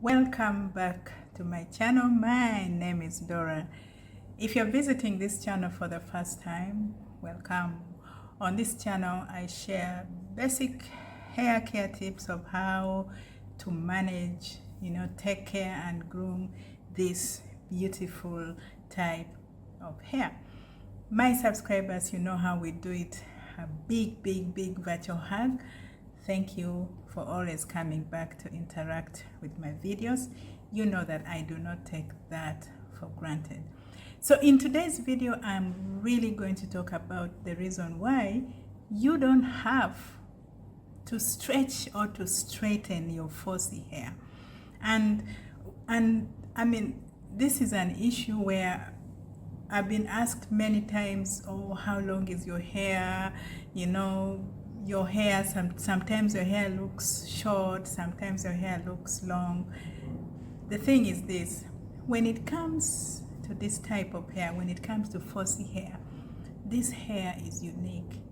Welcome back to my channel. My name is Dora. If you're visiting this channel for the first time, welcome. On this channel, I share basic hair care tips of how to manage, take care and groom this beautiful type of hair. My subscribers, you know how we do it. A big virtual hug. Thank you for always coming back to interact with my videos. You know that I do not take that for granted. So in today's video, I'm really going to talk about the reason why you don't have to stretch or to straighten your fuzzy hair. And I mean, this is an issue where I've been asked many times, oh, how long is your hair? Your hair, sometimes your hair looks short, sometimes your hair looks long. The thing is this, when it comes to this type of hair, when it comes to fuzzy hair, this hair is unique.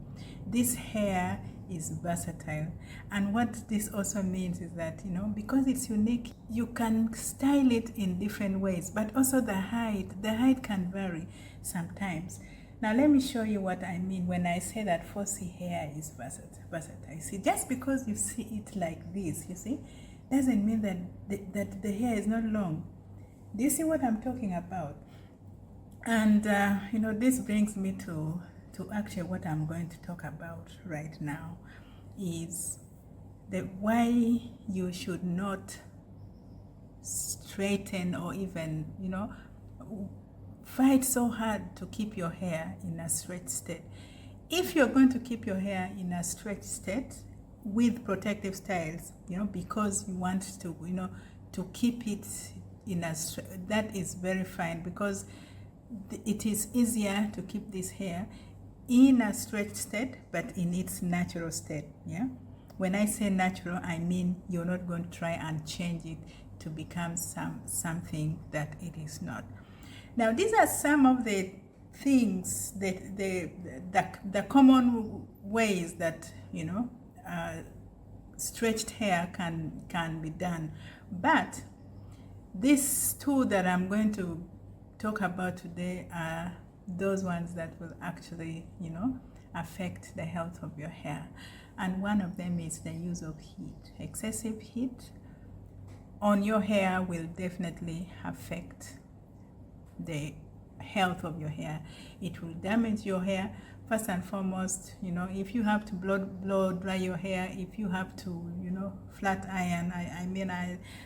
This hair is versatile. And what this also means is that, because it's unique, you can style it in different ways, but also the height can vary sometimes. Now let me show you what I mean when I say that fuzzy hair is versatile. See, just because you see it like this, you see, doesn't mean that the hair is not long. Do you see what I'm talking about? And this brings me to actually what I'm going to talk about right now is why you should not straighten or even fight so hard to keep your hair in a straight state. If you're going to keep your hair in a straight state with protective styles, because you want to keep it in a that is very fine, because it is easier to keep this hair in a straight state but in its natural state. When I say natural, I mean you're not going to try and change it to become something that it is not. Now, these are some of the things that the common ways that stretched hair can be done. But these two that I'm going to talk about today are those ones that will actually affect the health of your hair. And one of them is the use of heat. Excessive heat on your hair will definitely affect the health of your hair. It will damage your hair. First and foremost, if you have to blow dry your hair, if you have to flat iron,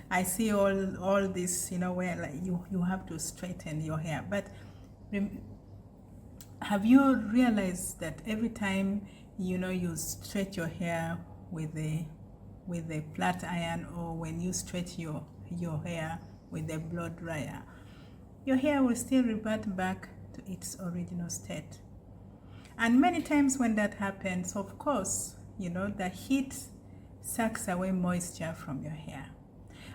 I see all this where like you have to straighten your hair. But have you realized that every time you stretch your hair with a flat iron, or when you stretch your hair with a blow dryer, your hair will still revert back to its original state? And many times when that happens, of course, the heat sucks away moisture from your hair.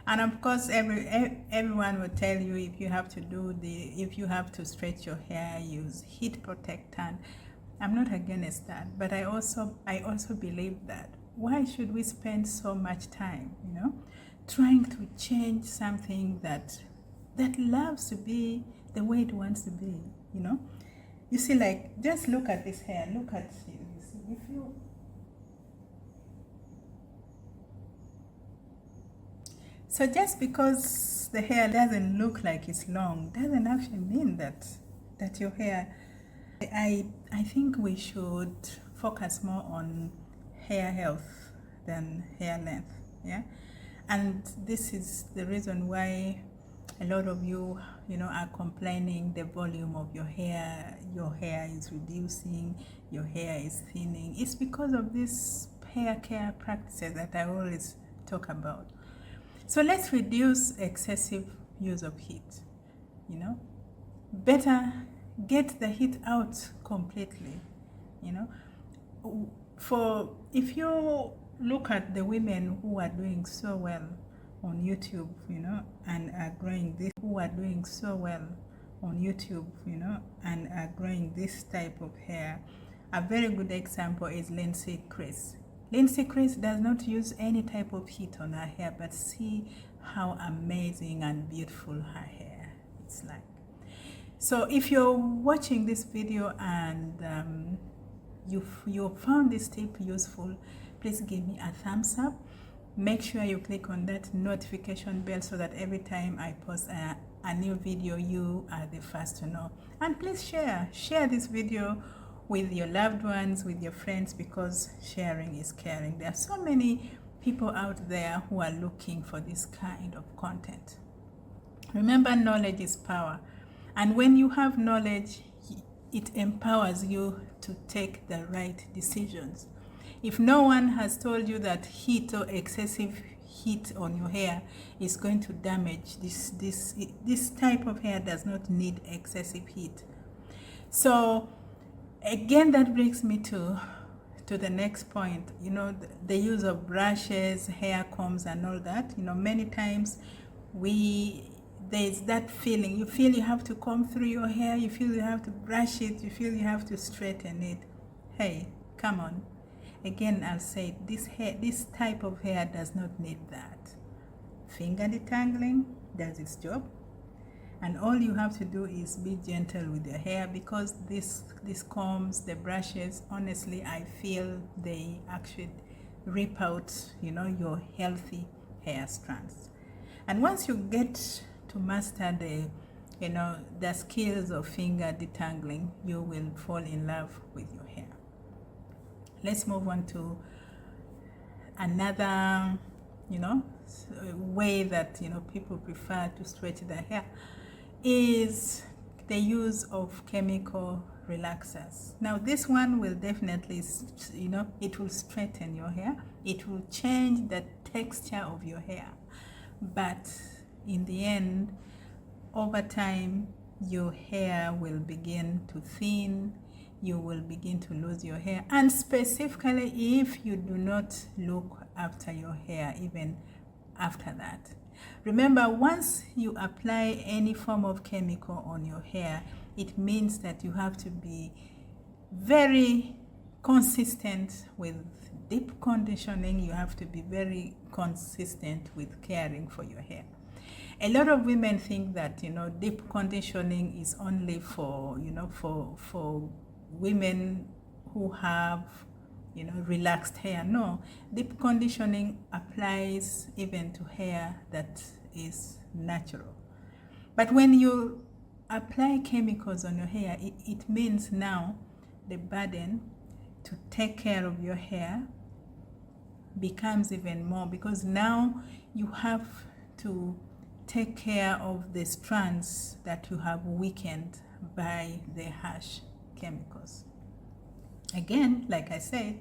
And of course, everyone will tell you if you have to stretch your hair, use heat protectant. I'm not against that, but I also believe that why should we spend so much time, trying to change something that loves to be the way it wants to be? You see, like, just look at this hair. Look at you see, if you so just because the hair doesn't look like it's long doesn't actually mean that your hair. I think we should focus more on hair health than hair length. And this is the reason why a lot of you are complaining the volume of your hair is reducing, your hair is thinning. It's because of these hair care practices that I always talk about. So let's reduce excessive use of heat. Better get the heat out completely. For if you look at the women who are doing so well on YouTube, and are growing this, who are doing so well on YouTube, and are growing this type of hair, a very good example is Lindsay Chris. Lindsay Chris does not use any type of heat on her hair, but see how amazing and beautiful her hair is like. So if you're watching this video and you found this tip useful, please give me a thumbs up. Make sure you click on that notification bell so that every time I post a new video, you are the first to know. And please share this video with your loved ones, with your friends, because sharing is caring. There are so many people out there who are looking for this kind of content. Remember, knowledge is power. And when you have knowledge, it empowers you to take the right decisions. If no one has told you that heat or excessive heat on your hair is going to damage this type of hair does not need excessive heat. So again, that brings me to the next point. You know, the use of brushes, hair combs and all that. You know, many times there's that feeling. You feel you have to comb through your hair, you feel you have to brush it, you feel you have to straighten it. Hey, come on. Again, I'll say this type of hair does not need that. Finger detangling does its job, and all you have to do is be gentle with your hair, because these combs, the brushes, honestly, I feel they actually rip out, you know, your healthy hair strands. And once you get to master the skills of finger detangling, you will fall in love with your hair. Let's move on to another, way that, people prefer to stretch their hair is the use of chemical relaxers. Now, this one will definitely, it will straighten your hair. It will change the texture of your hair. But in the end, over time, your hair will begin to thin. You will begin to lose your hair, and specifically if you do not look after your hair even after that. Remember, once you apply any form of chemical on your hair, it means that you have to be very consistent with deep conditioning. You have to be very consistent with caring for your hair. A lot of women think that, deep conditioning is only for, for women who have, relaxed hair. No, deep conditioning applies even to hair that is natural. But when you apply chemicals on your hair, it means now the burden to take care of your hair becomes even more, because now you have to take care of the strands that you have weakened by the harsh chemicals. Again, like I said,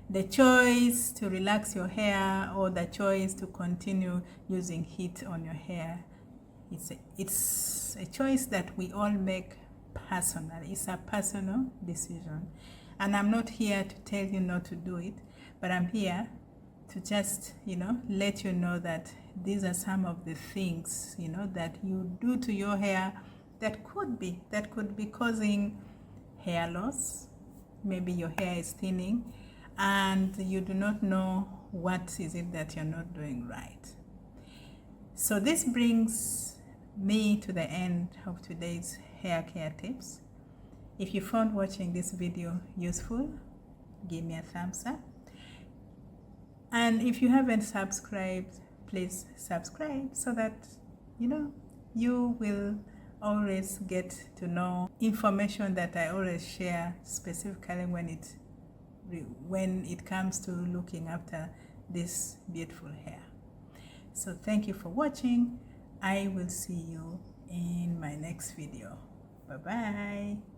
the choice to relax your hair or the choice to continue using heat on your hair, it's a choice that we all make personally. It's a personal decision. And I'm not here to tell you not to do it, but I'm here to just, let you know that these are some of the things, that you do to your hair that could be causing hair loss. Maybe your hair is thinning and you do not know what is it that you're not doing right. So this brings me to the end of today's hair care tips. If you found watching this video useful, give me a thumbs up. And if you haven't subscribed, please subscribe so that, you will always get to know information that I always share, specifically when it comes to looking after this beautiful hair. So thank you for watching. I will see you in my next video. Bye-bye.